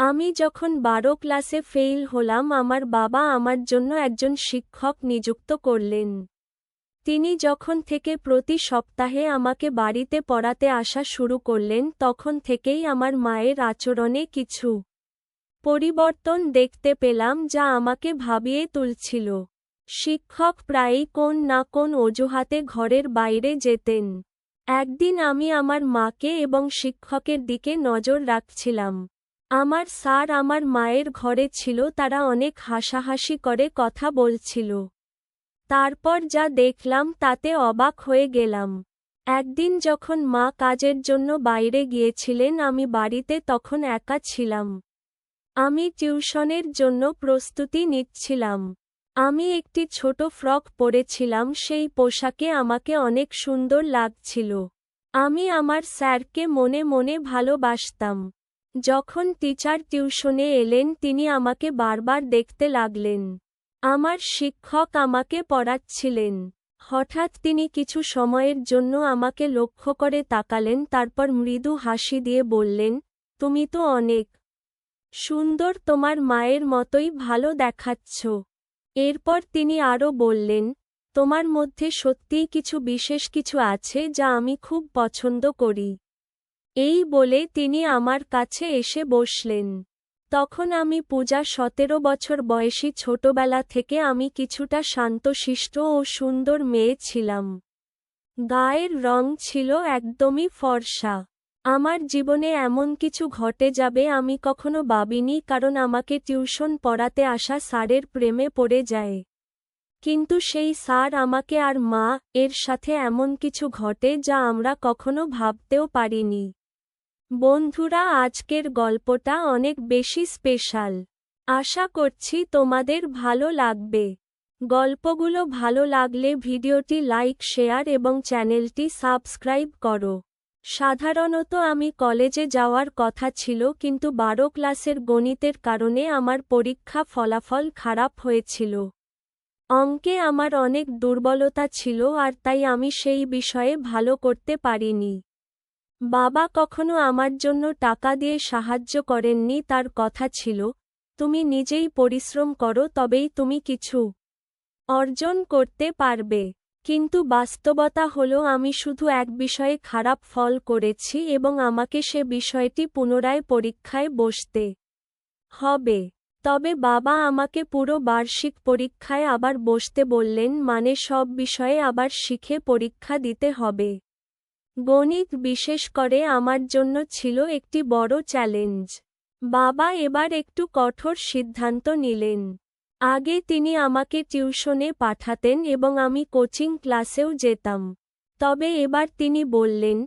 আমি যখন 12 ক্লাসে ফেইল হলাম আমার বাবা আমার জন্য একজন শিক্ষক নিযুক্ত করলেন। তিনি যখন থেকে প্রতি সপ্তাহে আমাকে বাড়িতে পড়াতে আসা শুরু করলেন তখন থেকেই আমার মায়ের আচরণে কিছু পরিবর্তন দেখতে পেলাম যা আমাকে ভাবিয়ে তুলছিল। শিক্ষক প্রায়ই কোন না কোন অজুহাতে ঘরের বাইরে যেতেন। একদিন আমি আমার মাকে এবং শিক্ষকের দিকে নজর রাখছিলাম। আমার স্যার আমার মায়ের ঘরে ছিল, তারা অনেক হাসাহাসি করে কথা বলছিল। তারপর যা দেখলাম তাতে অবাক হয়ে গেলাম। একদিন যখন মা কাজের জন্য বাইরে গিয়েছিলেন আমি বাড়িতে তখন একা ছিলাম। আমি টিউশনের জন্য প্রস্তুতি নিচ্ছিলাম। আমি একটি ছোট ফ্রক পরেছিলাম, সেই পোশাকে আমাকে অনেক সুন্দর লাগছিল। আমি আমার স্যারকে মনে মনে ভালোবাসতাম। যখন টিচার টিউশনে এলেন তিনি আমাকে বারবার দেখতে লাগলেন। আমার শিক্ষক আমাকে পড়াচ্ছিলেন। হঠাৎ তিনি কিছু সময়ের জন্য আমাকে লক্ষ্য করে তাকালেন, তারপর মৃদু হাসি দিয়ে বললেন, তুমি তো অনেক সুন্দর, তোমার মায়ের মতোই ভালো দেখাচ্ছ। এরপর তিনি আরও বললেন, তোমার মধ্যে সত্যিই কিছু বিশেষ কিছু আছে যা আমি খুব পছন্দ করি। এই বলে তিনি আমার কাছে এসে বসলেন। তখন আমি পূজা, 17 বছর বয়সী। ছোটবেলা থেকে আমি কিছুটা শান্তশিষ্ট ও সুন্দর মেয়ে ছিলাম। গায়ের রং ছিল একদমই ফর্সা। আমার জীবনে এমন কিছু ঘটে যাবে আমি কখনো ভাবিনি, কারণ আমাকে টিউশন পড়াতে আসা স্যারের প্রেমে পড়ে যায়। কিন্তু সেই স্যার আমাকে আর মা এর সাথে এমন কিছু ঘটে যা আমরা কখনো ভাবতেও পারিনি। বন্ধুরা, আজকের গল্পটা অনেক বেশি স্পেশাল। আশা করছি তোমাদের ভালো লাগবে। গল্পগুলো ভালো লাগলে ভিডিওটি লাইক, শেয়ার এবং চ্যানেলটি সাবস্ক্রাইব করো। সাধারণত আমি কলেজে যাওয়ার কথা ছিল, কিন্তু 12 ক্লাসের গণিতের কারণে আমার পরীক্ষা ফলাফল খারাপ হয়েছিল। অঙ্কে আমার অনেক দুর্বলতা ছিল আর তাই আমি সেই বিষয়ে ভালো করতে পারিনি। বাবা কখনো আমার জন্য টাকা দিয়ে সাহায্য করেননি, তার কথা ছিল, তুমি নিজেই পরিশ্রম করো তবেই তুমি কিছু অর্জন করতে পারবে। কিন্তু বাস্তবতা হলো আমি শুধু এক বিষয়ে খারাপ ফল করেছি এবং আমাকে সে বিষয়টি পুনরায় পরীক্ষায় বসতে হবে। তবে বাবা আমাকে পুরো বার্ষিক পরীক্ষায় আবার বসতে বললেন, মানে সব বিষয়ে আবার শিখে পরীক্ষা দিতে হবে। গণিত বিশেষ করে আমার জন্য ছিল একটি বড় চ্যালেঞ্জ। বাবা এবার একটু কঠোর সিদ্ধান্ত নিলেন। আগে তিনি আমাকে টিউশনে পাঠাতেন এবং আমি কোচিং ক্লাসেও যেতাম। তবে এবার তিনি বললেন,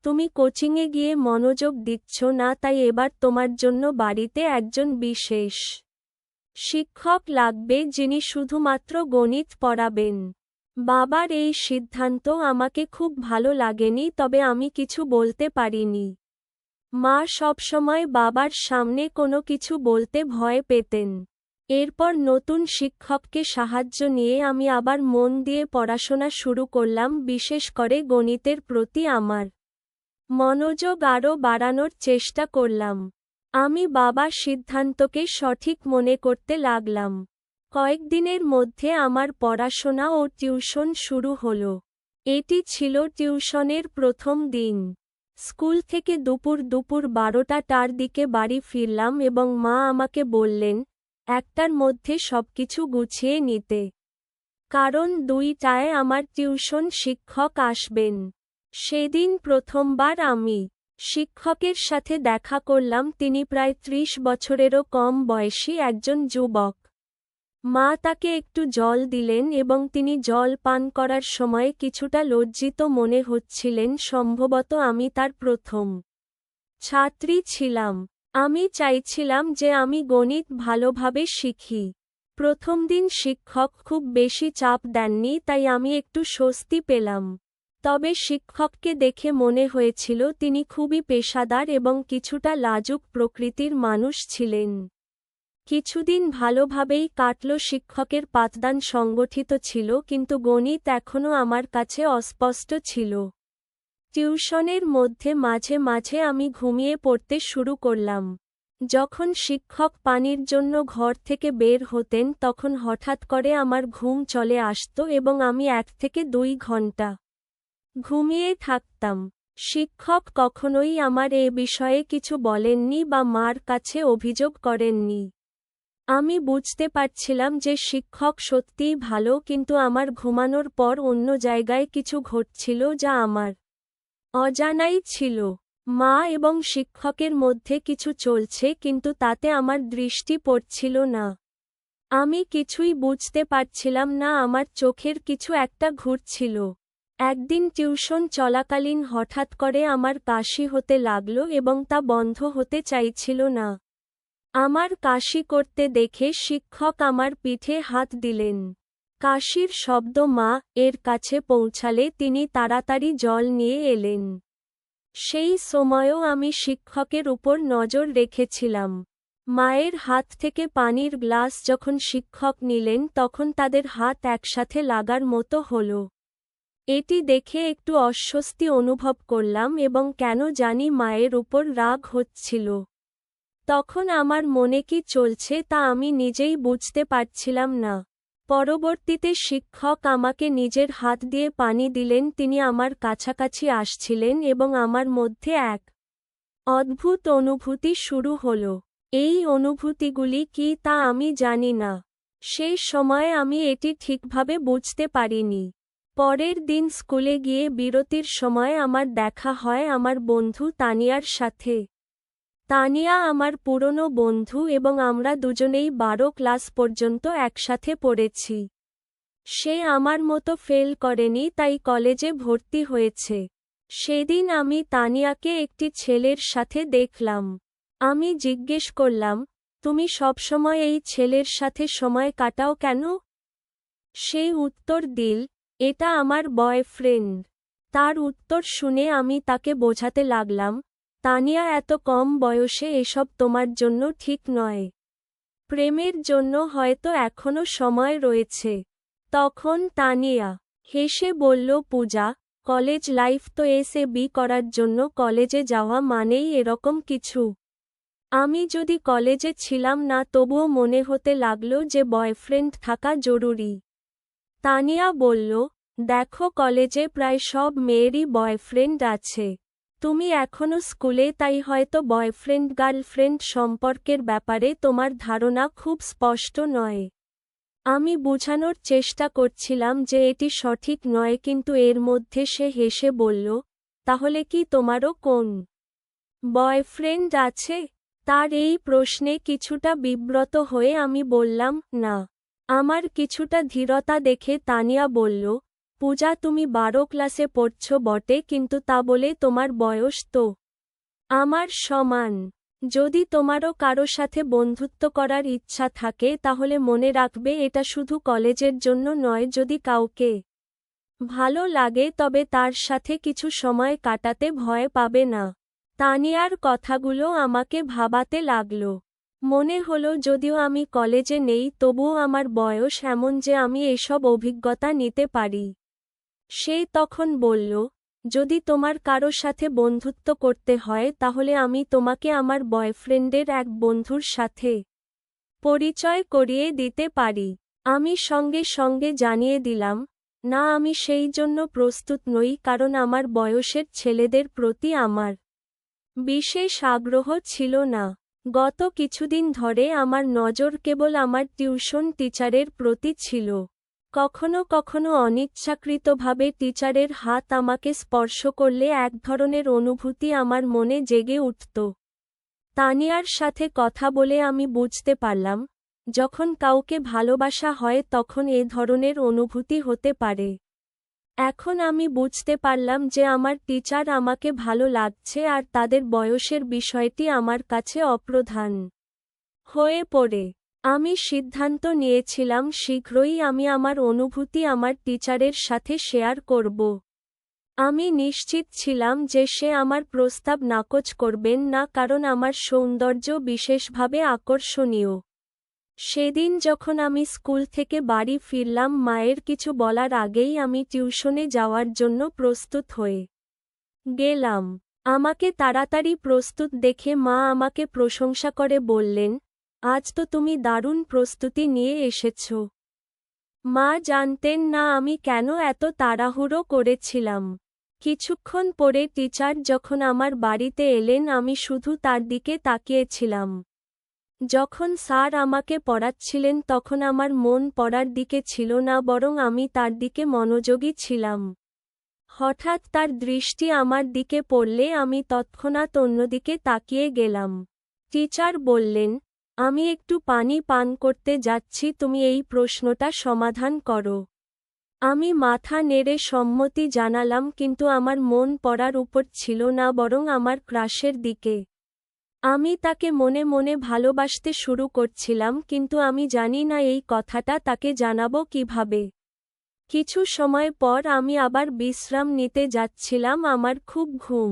তুমি কোচিংয়ে গিয়ে মনোযোগ দিচ্ছ না, তাই এবার তোমার জন্য বাড়িতে একজন বিশেষ শিক্ষক লাগবে যিনি শুধুমাত্র গণিত পড়াবেন। বাবার এই সিদ্ধান্ত আমাকে খুব ভালো লাগেনি, তবে আমি কিছু বলতে পারিনি। মা সবসময় বাবার সামনে কোনো কিছু বলতে ভয় পেতেন। এরপর নতুন শিক্ষককে সাহায্য নিয়ে আমি আবার মন দিয়ে পড়াশোনা শুরু করলাম, বিশেষ করে গণিতের প্রতি আমার মনোযোগ আরও বাড়ানোর চেষ্টা করলাম। আমি বাবার সিদ্ধান্তকে সঠিক মনে করতে লাগলাম। কয়েকদিনের মধ্যে আমার পড়াশোনা ও টিউশন শুরু হলো। এটি ছিল টিউশনের প্রথম দিন। স্কুল থেকে দুপুর 12টার দিকে বাড়ি ফিরলাম এবং মা আমাকে বললেন, 1টার মধ্যে সবকিছু গুছিয়ে নিতে, কারণ 2টায় আমার টিউশন শিক্ষক আসবেন। সেদিন প্রথমবার আমি শিক্ষকের সাথে দেখা করলাম। তিনি প্রায় 30 বছরেরও কম বয়সী একজন যুবক। মা তাকে একটু জল দিলেন এবং তিনি জল পান করার সময় কিছুটা লজ্জিত মনে হচ্ছিলেন, সম্ভবত আমি তার প্রথম ছাত্রী ছিলাম। আমি চাইছিলাম যে আমি গণিত ভালোভাবে শিখি। প্রথম দিন শিক্ষক খুব বেশি চাপ দেননি, তাই আমি একটু স্বস্তি পেলাম। তবে শিক্ষককে দেখে মনে হয়েছিল তিনি খুবই পেশাদার এবং কিছুটা লাজুক প্রকৃতির মানুষ ছিলেন। কিছুদিন ভালোভাবেই কাটল। শিক্ষকের পাঠদান সংগঠিত ছিল, কিন্তু গণিত এখনও আমার কাছে অস্পষ্ট ছিল। টিউশনের মধ্যে মাঝে মাঝে আমি ঘুমিয়ে পড়তে শুরু করলাম। যখন শিক্ষক পানির জন্য ঘর থেকে বের হতেন তখন হঠাৎ করে আমার ঘুম চলে আসত এবং আমি 1 থেকে 2 ঘন্টা ঘুমিয়ে থাকতাম। শিক্ষক কখনোই আমার এ বিষয়ে কিছু বলেননি বা মার কাছে অভিযোগ করেননি। আমি বুঝতে পারছিলাম যে শিক্ষক সত্যিই ভালো, কিন্তু আমার ঘুমানোর পর অন্য জায়গায় কিছু ঘটছিল যা আমার অজানাই ছিল। মা এবং শিক্ষকের মধ্যে কিছু চলছে, কিন্তু তাতে আমার দৃষ্টি পড়ছিল না। আমি কিছুই বুঝতে পারছিলাম না, আমার চোখের কিছু একটা ঘুরছিল। একদিন টিউশন চলাকালীন হঠাৎ করে আমার কাশি হতে লাগল এবং তা বন্ধ হতে চাইছিল না। আমার কাশি করতে দেখে শিক্ষক আমার পিঠে হাত দিলেন। কাশির শব্দ মা এর কাছে পৌঁছালে তিনি তাড়াতাড়ি জল নিয়ে এলেন। সেই সময়ও আমি শিক্ষকের উপর নজর রেখেছিলাম। মায়ের হাত থেকে পানির গ্লাস যখন শিক্ষক নিলেন তখন তাদের হাত একসাথে লাগার মতো হলো। এটি দেখে একটু অস্বস্তি অনুভব করলাম এবং কেন জানি মায়ের উপর রাগ হচ্ছিল। তখন আমার মনে কি চলছে তা আমি নিজেই বুঝতে পারছিলাম না। পরবর্তীতে শিক্ষক আমাকে নিজের হাত দিয়ে পানি দিলেন। তিনি আমার কাছাকাছি আসছিলেন এবং আমার মধ্যে এক অদ্ভুত অনুভূতি শুরু হলো। এই অনুভূতিগুলি কি তা আমি জানি না। সেই সময় আমি এটি ঠিকভাবে বুঝতে পারিনি। পরের দিন স্কুলে গিয়ে বিরতির সময় আমার দেখা হয় আমার বন্ধু তানিয়ার সাথে। তানিয়া আমার পুরনো বন্ধু এবং আমরা দুজনেই 12 ক্লাস পর্যন্ত একসাথে পড়েছি। সে আমার মতো ফেল করেনি, তাই কলেজে ভর্তি হয়েছে। সেদিন আমি তানিয়াকে একটি ছেলের সাথে দেখলাম। আমি জিজ্ঞেস করলাম, তুমি সবসময় এই ছেলের সাথে সময় কাটাও কেন? সে উত্তর দিল, এটা আমার বয়ফ্রেন্ড। তার উত্তর শুনে আমি তাকে বোঝাতে লাগলাম, তানিয়া এত কম বয়সে এসব তোমার জন্য ঠিক নয়। প্রেমের জন্য হয়তো এখনো সময় রয়েছে। তখন তানিয়া হেসে বলল, পূজা, কলেজ লাইফ তো এসএবি করার জন্য কলেজে যাওয়া মানেই এরকম কিছু। আমি যদি কলেজে ছিলাম না তবুও মনে হতে লাগলো যে বয়ফ্রেন্ড থাকা জরুরি। তানিয়া বলল, দেখো কলেজে প্রায় সব মেয়েরই বয়ফ্রেন্ড আছে। তুমি এখনো স্কুলে, তাই হয়তো বয়ফ্রেন্ড গার্লফ্রেন্ড সম্পর্কের ব্যাপারে তোমার ধারণা খুব স্পষ্ট নয়। আমি বোঝানোর চেষ্টা করছিলাম যে এটি সঠিক নয়, কিন্তু এর মধ্যে সে হেসে বলল, তাহলে কি তোমারও কোন বয়ফ্রেন্ড আছে? তার এই প্রশ্নে কিছুটা বিব্রত হয়ে আমি বললাম, না। আমার কিছুটা ধীরতা দেখে তানিয়া বলল, পূজা, তুমি 12 ক্লাসে পড়ছ বটে, কিন্তু তা বলে তোমার বয়স তো আমার সমান। যদি তোমারও কারো সাথে বন্ধুত্ব করার ইচ্ছা থাকে তাহলে মনে রাখবে এটা শুধু কলেজের জন্য নয়। যদি কাউকে ভালো লাগে তবে তার সাথে কিছু সময় কাটাতে ভয় পাবে না। তানিয়ার কথাগুলো আমাকে ভাবাতে লাগল। মনে হলো যদিও আমি কলেজে নেই তবুও আমার বয়স এমন যে আমি এসব অভিজ্ঞতা নিতে পারি। সে তখন বলল, যদি তোমার কারো সাথে বন্ধুত্ব করতে হয় তাহলে আমি তোমাকে আমার বয়ফ্রেন্ডের এক বন্ধুর সাথে পরিচয় করিয়ে দিতে পারি। আমি সঙ্গে সঙ্গে জানিয়ে দিলাম, না, আমি সেই জন্য প্রস্তুত নই, কারণ আমার বয়সের ছেলেদের প্রতি আমার বিশেষ আগ্রহ ছিল না। গত কিছুদিন ধরে আমার নজর কেবল আমার টিউশন টিচারের প্রতি ছিল। কখনো কখনো অনিচ্ছাকৃতভাবে টিচারের হাত আমাকে স্পর্শ করলে এক ধরনের অনুভূতি আমার মনে জেগে উঠত। তানিয়ার সাথে কথা বলে আমি বুঝতে পারলাম, যখন কাউকে ভালোবাসা হয় তখন এ ধরনের অনুভূতি হতে পারে। এখন আমি বুঝতে পারলাম যে আমার টিচার আমাকে ভালো লাগছে আর তাদের বয়সের বিষয়টি আমার কাছে অপ্রধান হয়ে পড়ে। আমি সিদ্ধান্ত নিয়েছিলাম শীঘ্রই আমি আমার অনুভূতি আমার টিচারের সাথে শেয়ার করব। আমি নিশ্চিত ছিলাম যে সে আমার প্রস্তাব নাকচ করবেন না, কারণ আমার সৌন্দর্য বিশেষভাবে আকর্ষণীয়। সেদিন যখন আমি স্কুল থেকে বাড়ি ফিরলাম মায়ের কিছু বলার আগেই আমি টিউশনে যাওয়ার জন্য প্রস্তুত হয়ে গেলাম। আমাকে তাড়াতাড়ি প্রস্তুত দেখে মা আমাকে প্রশংসা করে বললেন, আজ তো তুমি দারুণ প্রস্তুতি নিয়ে এসেছ। মা জানতেন না আমি কেন এত তাড়াহুড়ো করেছিলাম। কিছুক্ষণ পরে টিচার যখন আমার বাড়িতে এলেন আমি শুধু তার দিকে তাকিয়েছিলাম। যখন স্যার আমাকে পড়াচ্ছিলেন তখন আমার মন পড়ার দিকে ছিল না, বরং আমি তার দিকে মনোযোগী ছিলাম। হঠাৎ তার দৃষ্টি আমার দিকে পড়লে আমি তৎক্ষণাৎ অন্যদিকে তাকিয়ে গেলাম। টিচার বললেন, আমি একটু পানি পান করতে যাচ্ছি, তুমি এই প্রশ্নটা সমাধান করো। আমি মাথা নেড়ে সম্মতি জানালাম, কিন্তু আমার মন পড়ার উপর ছিল না, বরং আমার ক্রাশের দিকে। আমি তাকে মনে মনে ভালোবাসতে শুরু করছিলাম, কিন্তু আমি জানি না এই কথাটা তাকে জানাবো কিভাবে। কিছু সময় পর আমি আবার বিশ্রাম নিতে যাচ্ছিলাম। আমার খুব ঘুম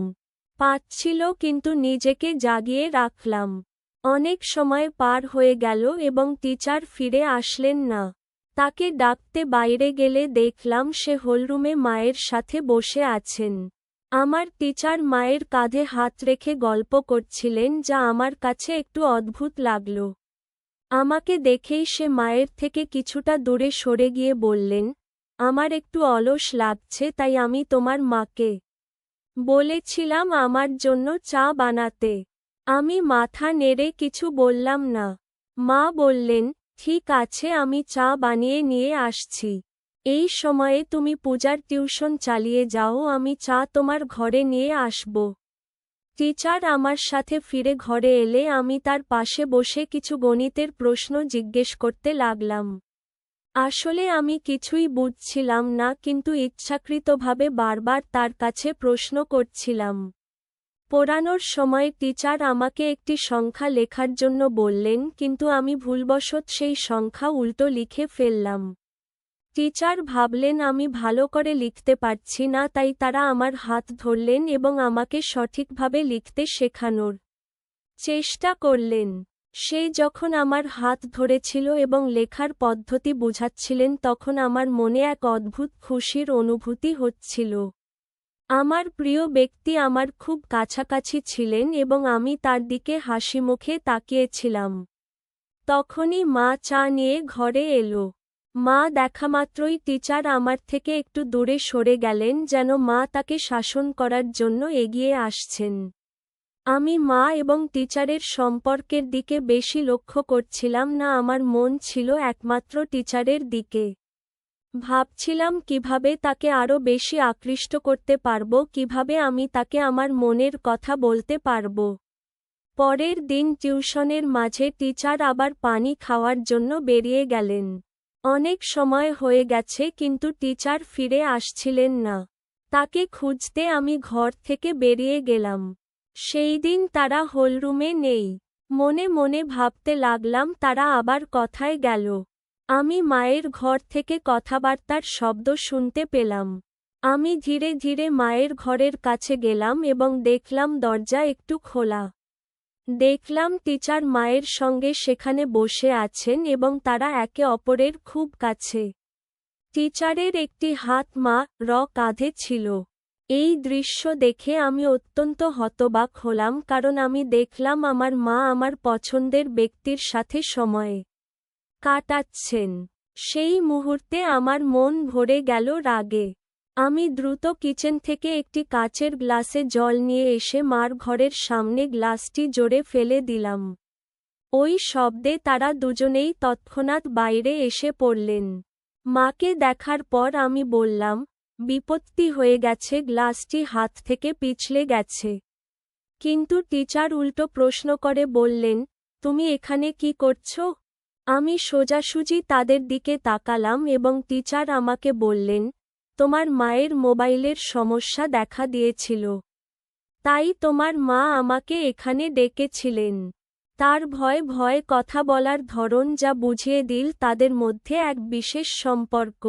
পাচ্ছিল, কিন্তু নিজেকে জাগিয়ে রাখলাম। অনেক সময় পার হয়ে গেল এবং টিচার ফিরে আসলেন না। তাকে ডাকতে বাইরে গেলে দেখলাম সে হলরুমে মায়ের সাথে বসে আছেন। আমার টিচার মায়ের কাঁধে হাত রেখে গল্প করছিলেন, যা আমার কাছে একটু অদ্ভুত লাগল। আমাকে দেখেই সে মায়ের থেকে কিছুটা দূরে সরে গিয়ে বললেন, আমার একটু অলস লাগছে, তাই আমি তোমার মাকে বলেছিলাম আমার জন্য চা বানাতে। আমি মাথা নেড়ে কিছু বললাম না। মা বললেন, ঠিক আছে, আমি চা বানিয়ে নিয়ে আসছি। এই সময়ে তুমি পূজার টিউশন চালিয়ে যাও, আমি চা তোমার ঘরে নিয়ে আসব। টিচার আমার সাথে ফিরে ঘরে এলে আমি তার পাশে বসে কিছু গণিতের প্রশ্ন জিজ্ঞেস করতে লাগলাম। আসলে আমি কিছুই বুঝছিলাম না, কিন্তু ইচ্ছাকৃতভাবে বারবার তার কাছে প্রশ্ন করছিলাম। পড়ানোর সময় টিচার আমাকে একটি সংখ্যা লেখার জন্য বললেন, কিন্তু আমি ভুলবশত সেই সংখ্যা উল্টো লিখে ফেললাম। টিচার ভাবলেন আমি ভালো করে লিখতে পারছি না, তাই তারা আমার হাত ধরলেন এবং আমাকে সঠিকভাবে লিখতে শেখানোর চেষ্টা করলেন। সে যখন আমার হাত ধরেছিল এবং লেখার পদ্ধতি বুঝাচ্ছিলেন তখন আমার মনে এক অদ্ভুত খুশির অনুভূতি হচ্ছিল। আমার প্রিয় ব্যক্তি আমার খুব কাছাকাছি ছিলেন এবং আমি তার দিকে হাসিমুখে তাকিয়েছিলাম। তখনই মা চা নিয়ে ঘরে এলো। মা দেখামাত্রই টিচার আমার থেকে একটু দূরে সরে গেলেন, যেন মা তাকে শাসন করার জন্য এগিয়ে আসছেন। আমি মা এবং টিচারের সম্পর্কের দিকে বেশি লক্ষ্য করছিলাম না, আমার মন ছিল একমাত্র টিচারের দিকে। ভাবছিলাম কিভাবে তাকে আরও বেশি আকৃষ্ট করতে পারব, কিভাবে আমি তাকে আমার মনের কথা বলতে পারব। পরের দিন টিউশনের মাঝে টিচার আবার পানি খাওয়ার জন্য বেরিয়ে গেলেন। অনেক সময় হয়ে গেছে, কিন্তু টিচার ফিরে আসছিলেন না। তাকে খুঁজতে আমি ঘর থেকে বেরিয়ে গেলাম। সেই দিন তারা হলরুমে নেই। মনে মনে ভাবতে লাগলাম তারা আবার কোথায় গেল। আমি মায়ের ঘর থেকে কথাবার্তার শব্দ শুনতে পেলাম। আমি ধীরে ধীরে মায়ের ঘরের কাছে গেলাম এবং দেখলাম দরজা একটু খোলা। দেখলাম টিচার মায়ের সঙ্গে সেখানে বসে আছেন এবং তারা একে অপরের খুব কাছে। টিচারের একটি হাত মা-র কাঁধে ছিল। এই দৃশ্য দেখে আমি অত্যন্ত হতবাক হলাম, কারণ আমি দেখলাম আমার মা আমার পছন্দের ব্যক্তির সাথে সময় কাটাচ্ছেন। সেই মুহূর্তে আমার মন ভরে গেল রাগে। আমি দ্রুত কিচেন থেকে একটি কাচের গ্লাসে জল নিয়ে এসে মার ঘরের সামনে গ্লাসটি জোরে ফেলে দিলাম। ওই শব্দে তারা দুজনেই তৎক্ষণাৎ বাইরে এসে পড়লেন। মাকে দেখার পর আমি বললাম, বিপত্তি হয়ে গেছে, গ্লাসটি হাত থেকে পিছলে গেছে। কিন্তু টিচার উল্টো প্রশ্ন করে বললেন, তুমি এখানে কি করছো? আমি সোজাসুজি তাদের দিকে তাকালাম এবং টিচার আমাকে বললেন, তোমার মায়ের মোবাইলের সমস্যা দেখা দিয়েছিল। তাই তোমার মা আমাকে এখানে ডেকেছিলেন। তার ভয়ে ভয়ে কথা বলার ধরন যা বুঝিয়ে দিল তাদের মধ্যে এক বিশেষ সম্পর্ক।